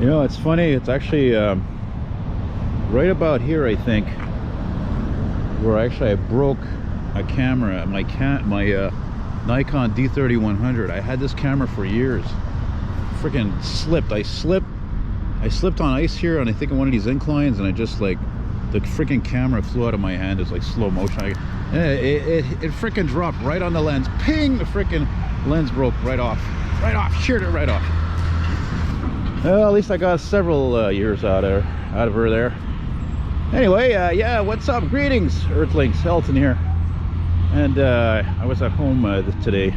You know, it's funny, it's actually right about here, I think, where actually I broke a camera, my Nikon D3100. I had this camera for years. Freaking slipped. I slipped on ice here, and I think in one of these inclines, and I just like, the freaking camera flew out of my hand. It's like slow motion. It freaking dropped right on the lens. Ping! The freaking lens broke right off. Sheared it right off. Well, at least I got several years out of her there. Anyway, yeah, what's up? Greetings, Earthlings. Elton here. And I was at home today.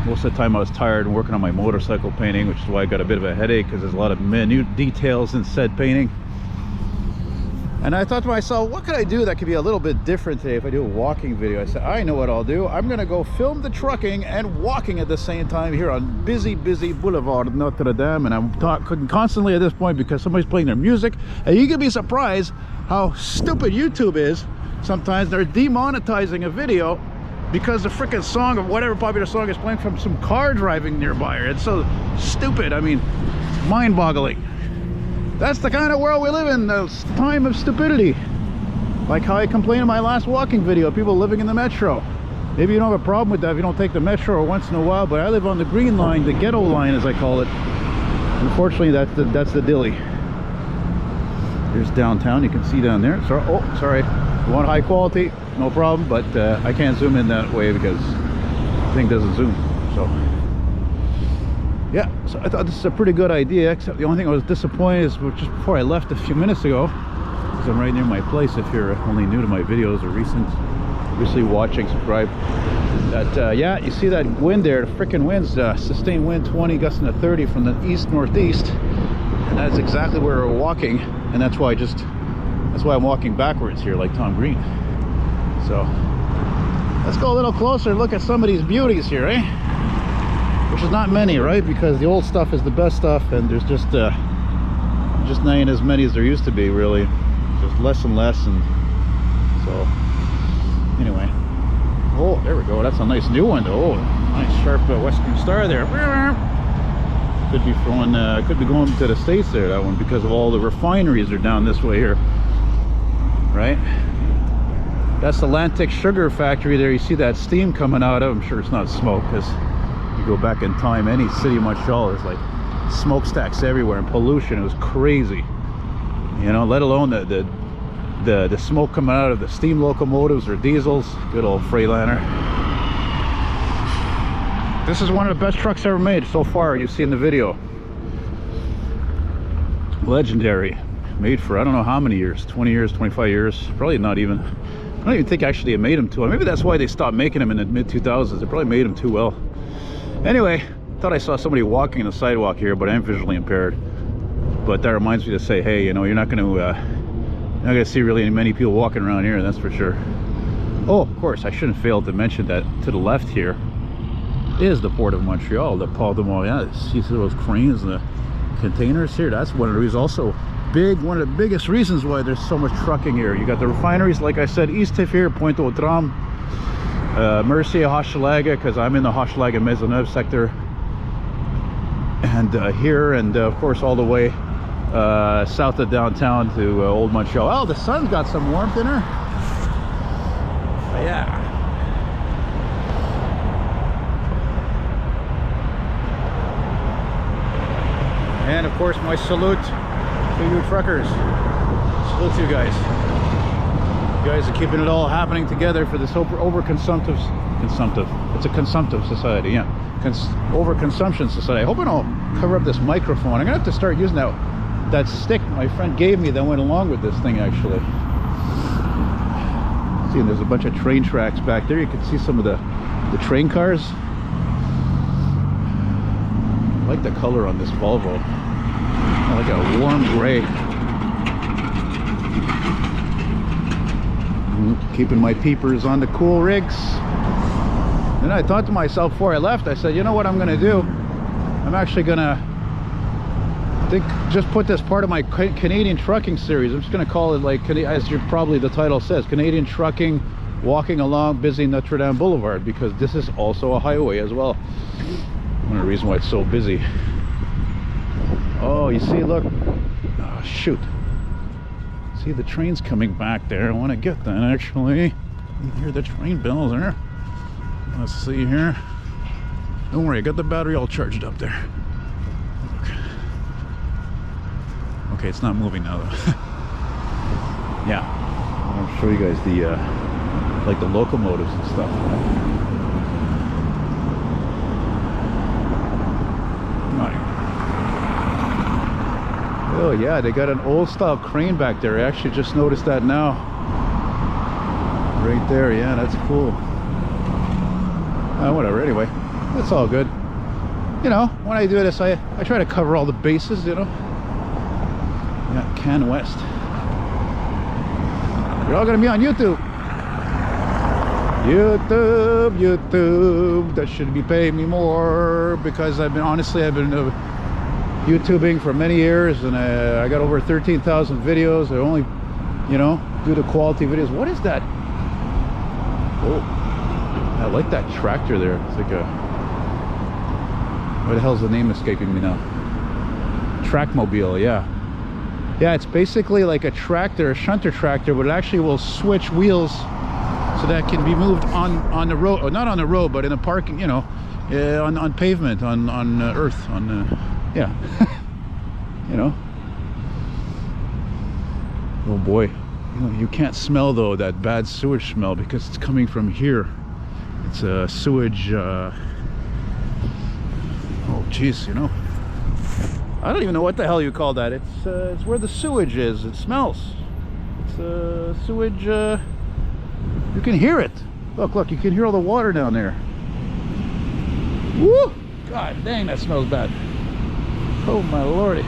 Most of the time I was tired and working on my motorcycle painting, which is why I got a bit of a headache, because there's a lot of minute details in said painting. And I thought to myself, what could I do that could be a little bit different today if I do a walking video? I said, I know what I'll do. I'm going to go film the trucking and walking at the same time here on busy Boulevard Notre-Dame. And I'm talking constantly at this point because somebody's playing their music. And you can be surprised how stupid YouTube is. Sometimes they're demonetizing a video because the freaking song of whatever popular song is playing from some car driving nearby. It's so stupid. I mean, mind-boggling. That's the kind of world we live in, the time of stupidity. Like how I complained in my last walking video, people living in the metro. Maybe you don't have a problem with that if you don't take the metro once in a while, but I live on the green line, the ghetto line as I call it. Unfortunately, that's the dilly. Here's downtown, you can see down there. Sorry, oh, sorry. You want high quality? No problem, but I can't zoom in that way because the thing doesn't zoom, so. Yeah, so I thought this is a pretty good idea, except the only thing I was disappointed is just before I left a few minutes ago, because I'm right near my place if you're only new to my videos or recently watching, subscribe, that yeah, you see that wind there, the freaking winds, sustained wind 20 gusting to 30 from the east-northeast, and that's exactly where we're walking, and that's why I'm walking backwards here like Tom Green. So let's go a little closer and look at some of these beauties here, eh? Which is not many, right? Because the old stuff is the best stuff, and there's just not as many as there used to be, really. Just less and less, and so anyway. Oh, there we go. That's a nice new one, though. Oh, nice sharp Western Star there. Could be going to the States there, that one, because of all the refineries are down this way here, right? That's the Atlantic Sugar Factory there. You see that steam coming out of. I'm sure it's not smoke, because you go back in time, any city of Montreal, there's like smokestacks everywhere and pollution. It was crazy, you know, let alone the smoke coming out of the steam locomotives or diesels. Good old Freightliner. This is one of the best trucks ever made so far. You see in the video, legendary, made for I don't know how many years, 20 years, 25 years, probably not even. I don't even think actually it made them too well. Maybe that's why they stopped making them in the mid-2000s. They probably made them too well. Anyway, thought I saw somebody walking on the sidewalk here, but I'm visually impaired. But that reminds me to say, hey, you know, you're not going to see really many people walking around here, that's for sure. Oh, of course, I shouldn't fail to mention that to the left here is the Port of Montreal, the Port de Montréal. See those cranes and the containers here? That's one of the reasons, also one of the biggest reasons why there's so much trucking here. You got the refineries, like I said, east of here, Pointe-aux-Trembles, Mercier, Hochelaga, because I'm in the Hochelaga Maisonneuve sector, and here, and of course all the way south of downtown to Old Montreal. Oh, the sun's got some warmth in her. But yeah. And of course my salute to you truckers. Salute to you guys. You guys are keeping it all happening together for this overconsumptive. It's a consumptive society, yeah. Overconsumption society. I hope I don't cover up this microphone. I'm gonna have to start using that stick my friend gave me that went along with this thing, actually. See, there's a bunch of train tracks back there. You can see some of the train cars. I like the color on this Volvo. I like a warm gray. Keeping my peepers on the cool rigs. And I thought to myself before I left, I said, you know what I'm gonna do? I'm actually gonna just put this part of my Canadian trucking series. I'm just gonna call it, like, as probably the title says, Canadian Trucking Walking Along Busy Notre-Dame Boulevard, because this is also a highway as well. One of the reasons why it's so busy. Oh, you see, look. Oh, shoot. See, the train's coming back there. I want to get that, actually. You hear the train bells there. Let's see here. Don't worry, I got the battery all charged up there. Okay, it's not moving now, though. Yeah. I'll show you guys the, like the locomotives and stuff. Oh yeah, they got an old style crane back there. I actually just noticed that now. Right there, yeah, that's cool. Whatever, anyway, that's all good. You know, when I do this, I try to cover all the bases, you know. Yeah, Can West. You're all gonna be on YouTube. YouTube. That should be paying me more, because I've been YouTubing for many years, and I got over 13,000 videos. I only, you know, do the quality videos. What is that? Oh, I like that tractor there. It's like a, what the hell's the name escaping me now? Trackmobile, yeah. Yeah, it's basically like a tractor, a shunter tractor, but it actually will switch wheels so that can be moved on the road, or not on the road, but in a parking, you know, on pavement, on earth, yeah. You know. Oh boy, you can't smell though that bad sewage smell, because it's coming from here. It's a sewage. Oh jeez, you know. I don't even know what the hell you call that. It's where the sewage is. It smells. It's sewage. You can hear it. Look, you can hear all the water down there. Woo! God dang, that smells bad. Oh my lordy.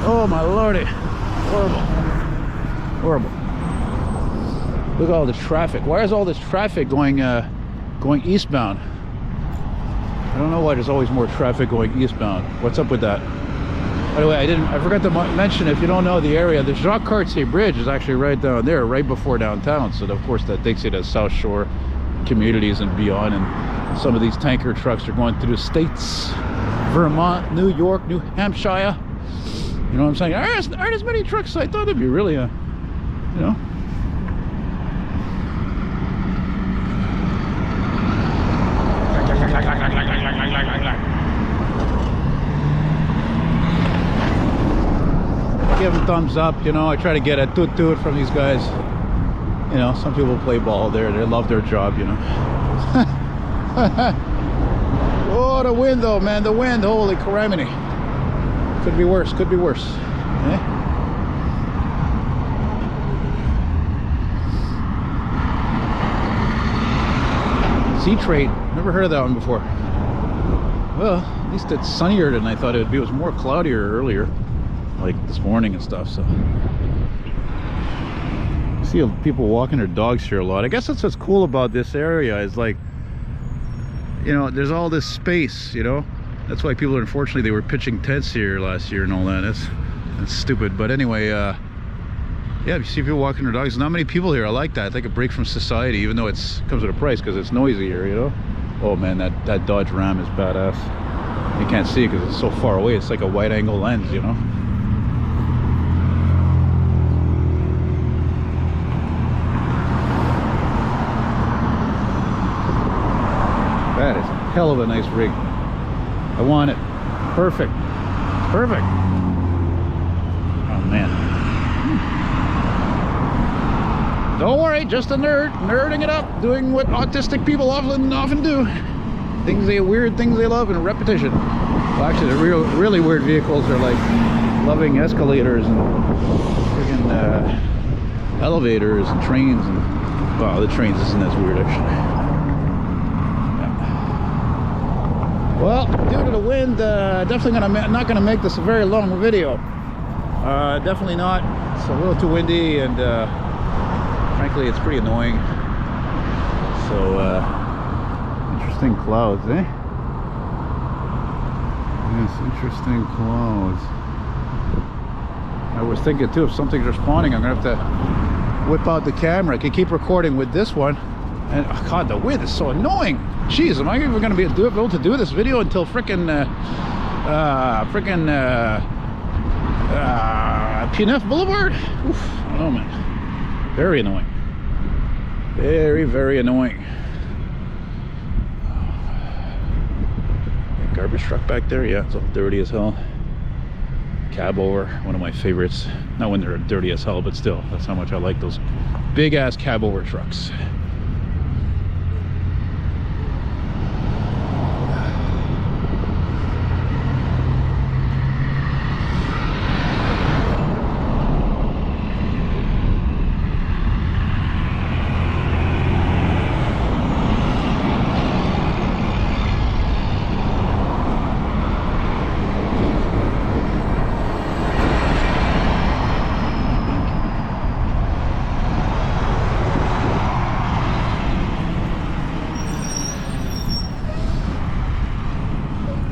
Oh my lordy. Horrible. Look at all this traffic. Why is all this traffic going eastbound? I don't know why there's always more traffic going eastbound. What's up with that? By the way, I forgot to mention, if you don't know the area, the Jacques Cartier Bridge is actually right down there, right before downtown. So of course that takes you to South Shore communities and beyond. And some of these tanker trucks are going through the states, Vermont, New York, New Hampshire. You know what I'm saying? Aren't as many trucks. I thought it'd be really, you know. Give them thumbs up, you know. I try to get a toot from these guys. You know, some people play ball there. They love their job, you know. Oh, the wind though, man. The wind, holy calamity. Could be worse, eh? Sea trade, never heard of that one before. Well, at least it's sunnier than I thought it would be. It was more cloudier earlier, like this morning and stuff. So I see people walking their dogs here a lot. I guess that's what's cool about this area, is like, you know, there's all this space, you know. That's why people, unfortunately, they were pitching tents here last year and all that. That's stupid. But anyway, yeah, you see people walking their dogs. There's not many people here. I like that. I like a break from society, even though it comes with a price, because it's noisy here, you know. Oh man, that Dodge Ram is badass. You can't see it because it's so far away. It's like a wide angle lens, you know. That is a hell of a nice rig. I want it. Perfect. Oh man. Don't worry, just a nerd, nerding it up, doing what autistic people often do. Weird things they love, and repetition. Well, actually, the really weird vehicles are like loving escalators and friggin' elevators and trains, and well, the trains isn't as weird actually. Well, due to the wind, definitely not gonna make this a very long video. Definitely not. It's a little too windy, and frankly, it's pretty annoying. So, interesting clouds, eh? Yes, interesting clouds. I was thinking too, if something's responding, I'm gonna have to whip out the camera. I can keep recording with this one. And oh god, the wind is so annoying. Jeez, am I even gonna be able to do this video until frickin' Freaking PNF Boulevard. Oof, I don't know, man. Very annoying. Very, very annoying. Garbage truck back there, yeah, it's all dirty as hell. Cab over, one of my favorites. Not when they're dirty as hell, but still, that's how much I like those big ass cab over trucks.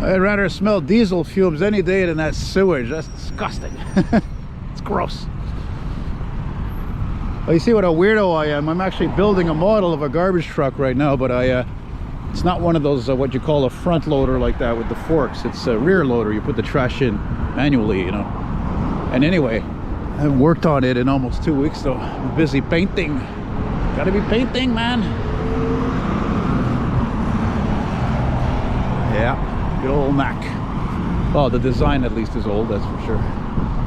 I'd rather smell diesel fumes any day than that sewage. That's disgusting. It's gross. Well, you see what a weirdo I am. I'm actually building a model of a garbage truck right now, but it's not one of those what you call a front loader like that with the forks. It's a rear loader. You put the trash in manually, you know. And anyway, I haven't worked on it in almost 2 weeks, so I'm busy painting. Gotta be painting, man. Yeah. Good old Mac. Well, the design at least is old, that's for sure.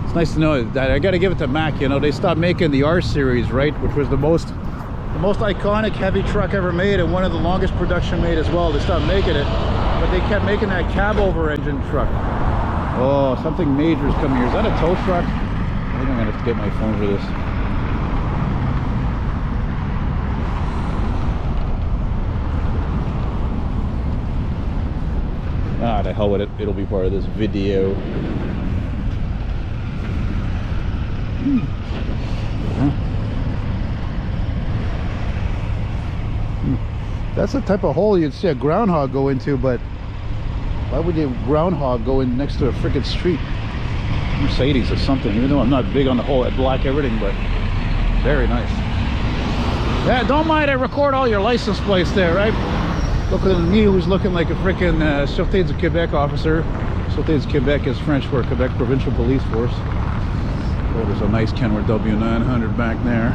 It's nice to know that. I gotta give it to Mac, you know, they stopped making the R series, right, which was the most iconic heavy truck ever made and one of the longest production made as well. They stopped making it, but they kept making that cab over engine truck. Oh, something major is coming here. Is that a tow truck? I think I'm gonna have to get my phone for this. Ah, the hell with it. It'll be part of this video. That's the type of hole you'd see a groundhog go into, but why would a groundhog go in next to a freaking street? Mercedes or something, even though I'm not big on the whole black everything, but very nice. Yeah, don't mind I record all your license plates there, right? Looking at me, who's looking like a freaking Sûreté du Québec officer. Sûreté du Québec is French for Quebec Provincial Police Force. Oh, there's a nice Kenworth W900 back there.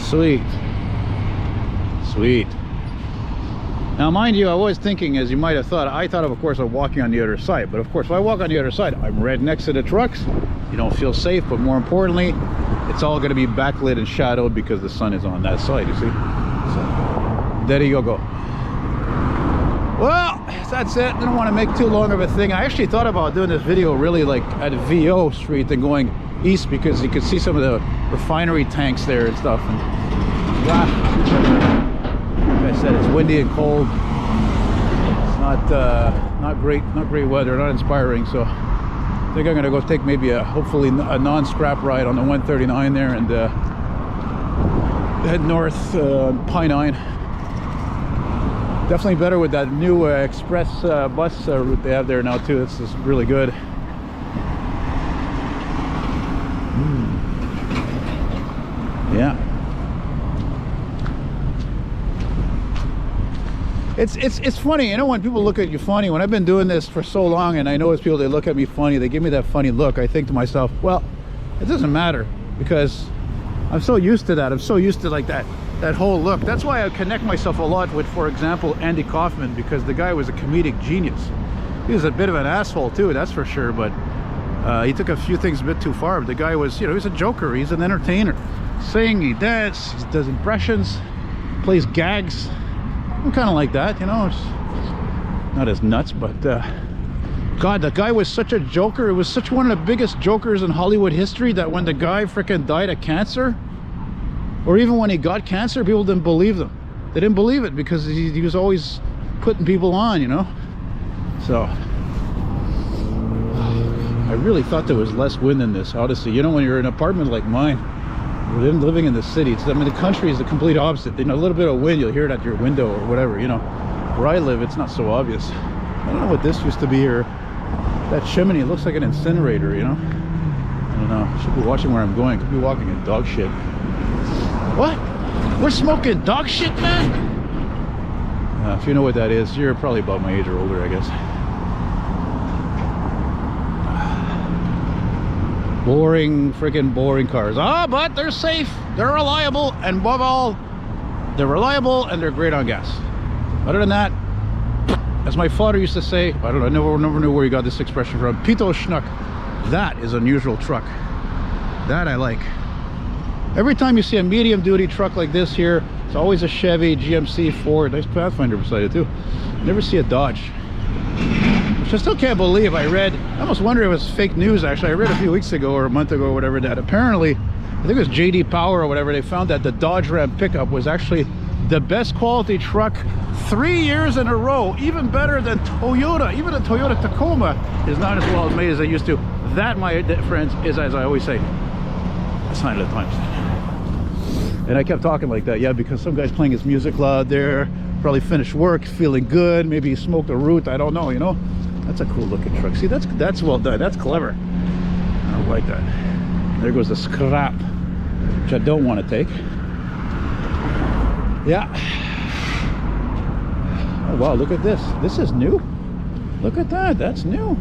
Sweet. Sweet. Now, mind you, I was thinking, as you might have thought, I thought of course, of walking on the other side. But of course, if I walk on the other side, I'm right next to the trucks. You don't feel safe, but more importantly, it's all going to be backlit and shadowed because the sun is on that side, you see? So, there you go. Well, that's it. I don't want to make too long of a thing. I actually thought about doing this video really like at VO Street and going east because you could see some of the refinery tanks there and stuff. And, like I said, it's windy and cold. It's not great weather, not inspiring. So I think I'm gonna go take maybe hopefully a non-scrap ride on the 139 there and head north Pine 9. Definitely better with that new express bus route they have there now too. This is really good. Yeah. It's funny, you know, when people look at you funny. When I've been doing this for so long and I notice people, they look at me funny, they give me that funny look, I think to myself, well, it doesn't matter because I'm so used to that. I'm so used to like that whole look. That's why I connect myself a lot with, for example, Andy Kaufman, because the guy was a comedic genius. He was a bit of an asshole too, that's for sure, but he took a few things a bit too far. But the guy was, you know, he's a joker, he's an entertainer. Sing, he dances, he does impressions, plays gags. I'm kind of like that, you know. It's not as nuts, but God, the guy was such a joker. It was such one of the biggest jokers in Hollywood history that when the guy freaking died of cancer, or even when he got cancer, people didn't believe them. They didn't believe it because he was always putting people on, you know. So I really thought there was less wind in this Odyssey. You know, when you're in an apartment like mine, we're living in the city, I mean, the country is the complete opposite. You know, a little bit of wind, you'll hear it at your window or whatever, you know. Where I live, it's not so obvious. I don't know what this used to be here. That chimney, it looks like an incinerator, you know. I don't know. Should be watching where I'm going. Could be walking in dog shit. What? We're smoking dog shit, man. If you know what that is, you're probably about my age or older, I guess. Boring, freaking boring cars. Ah, but they're safe, they're reliable, and above all, they're reliable and they're great on gas. Other than that, as my father used to say, I don't know, I never knew where he got this expression from. Pito Schnuck. That is an unusual truck. That I like. Every time you see a medium duty truck like this here, it's always a Chevy, GMC, Ford. Nice Pathfinder beside it too. Never see a Dodge. Which I still can't believe. I almost wonder if it was fake news actually. I read a few weeks ago or a month ago or whatever that apparently, I think it was JD Power or whatever, they found that the Dodge Ram pickup was actually the best quality truck 3 years in a row, even better than Toyota. Even the Toyota Tacoma is not as well made as it used to. That, my friends, is, as I always say, a sign of the times. And I kept talking like that, yeah, because some guy's playing his music loud there, probably finished work, feeling good, maybe he smoked a root, I don't know, you know. That's a cool looking truck. See, that's well done, that's clever. I like that. There goes the scrap, which I don't want to take. Yeah. Oh wow, look at this. This is new. Look at that, that's new.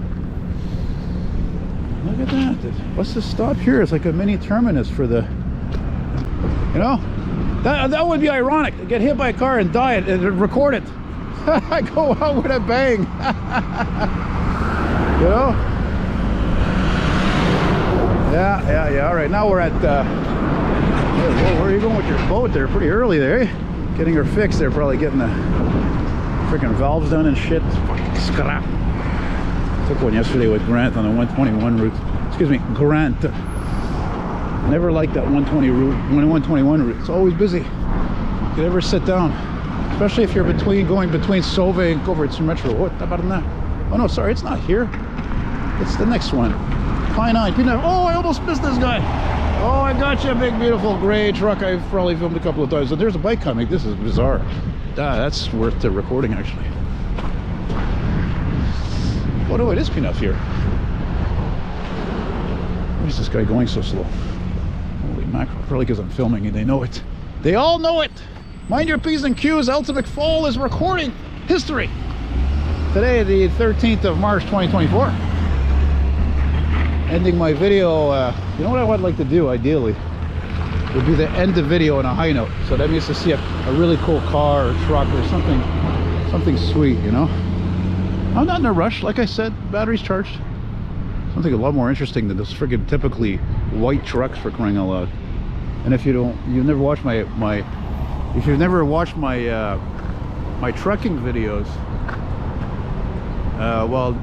Look at that. What's this stop here? It's like a mini terminus for the, you know, that would be ironic. Get hit by a car and die and record it. I go out with a bang. You know? Yeah. All right, now we're at, where are you going with your boat there? Pretty early there, eh? Getting her fixed. They're probably getting the freaking valves done and shit. Fucking scrap. Took one yesterday with Grant on the 121 route. Excuse me, Grant. Never liked that 120 route, 121 route. It's always busy. You can never sit down, especially if you're going between Sauve and over at Metro. What about that? Oh no, sorry, it's not here. It's the next one. Pine 9. Oh, I almost missed this guy. Oh, I got you, a big, beautiful gray truck. I've probably filmed a couple of times. So there's a bike coming. This is bizarre. That's worth the recording, actually. Oh no, it is Peanut here. Why is this guy going so slow? Holy mackerel. Probably because I'm filming and they know it. They all know it. Mind your P's and Q's. Elton McFall is recording history. Today, the 13th of March, 2024. Ending my video. You know what I would like to do, ideally? Would be to end the video on a high note. So that means to see a really cool car or truck or something sweet, you know? I'm not in a rush, like I said, battery's charged. Something a lot more interesting than those friggin' typically white trucks, for crying out loud. And if you've never watched my my trucking videos, well,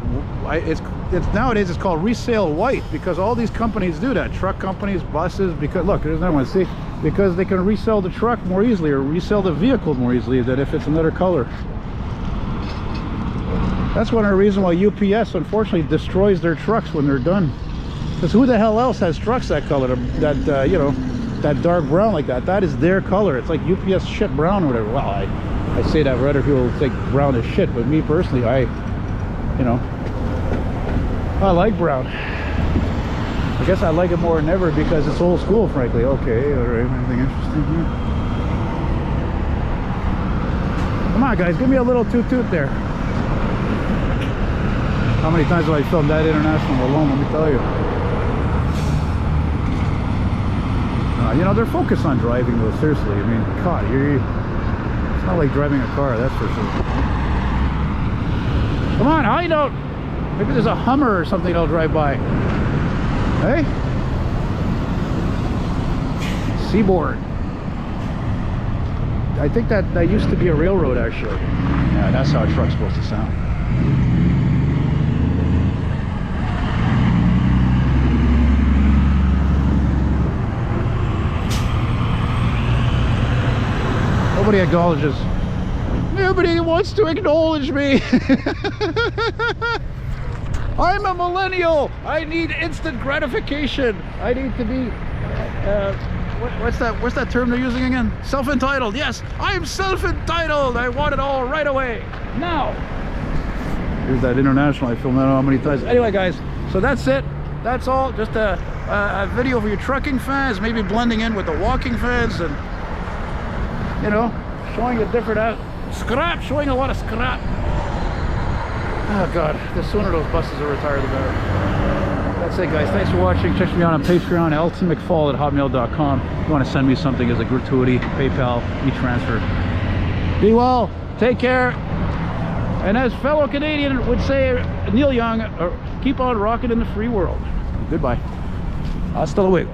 it's nowadays it's called resale white, because all these companies do that. Truck companies, buses, because look, there's another one. See, because they can resell the truck more easily or resell the vehicle more easily than if it's another color. That's one of the reasons why UPS unfortunately destroys their trucks when they're done. Because who the hell else has trucks that color, that you know, that dark brown like that? That is their color. It's like UPS shit brown or whatever. Well, I say that for other people think brown is shit, but me personally, I like brown. I guess I like it more than ever because it's old school, frankly. Okay, all right, anything interesting here? Come on, guys, give me a little toot-toot there. How many times have I filmed that international alone, let me tell you. You know, they're focused on driving though, seriously. I mean, God, it's not like driving a car, that's for sure. Come on, high note. Maybe there's a Hummer or something that'll drive by. Hey? Seaboard. I think that used to be a railroad, actually. Yeah, that's how a truck's supposed to sound. Nobody acknowledges. Nobody wants to acknowledge me. I'm a millennial. I need instant gratification. I need to be what's that term they're using again? Self-entitled. Yes, I'm self-entitled. I want it all right away now. Here's that international. I filmed that how many times. Anyway, guys, so that's it. That's all. Just a video for your trucking fans, maybe blending in with the walking fans, and you know, showing a different scrap, showing a lot of scrap. Oh god, the sooner those buses are retired the better. That's it guys, thanks for watching. Check me out on Patreon, eltonmcfall@hotmail.com. If you want to send me something as a gratuity, PayPal, e-transfer. Be well, take care, and as fellow Canadian would say, Neil Young, keep on rocking in the free world. Goodbye. Hasta luego.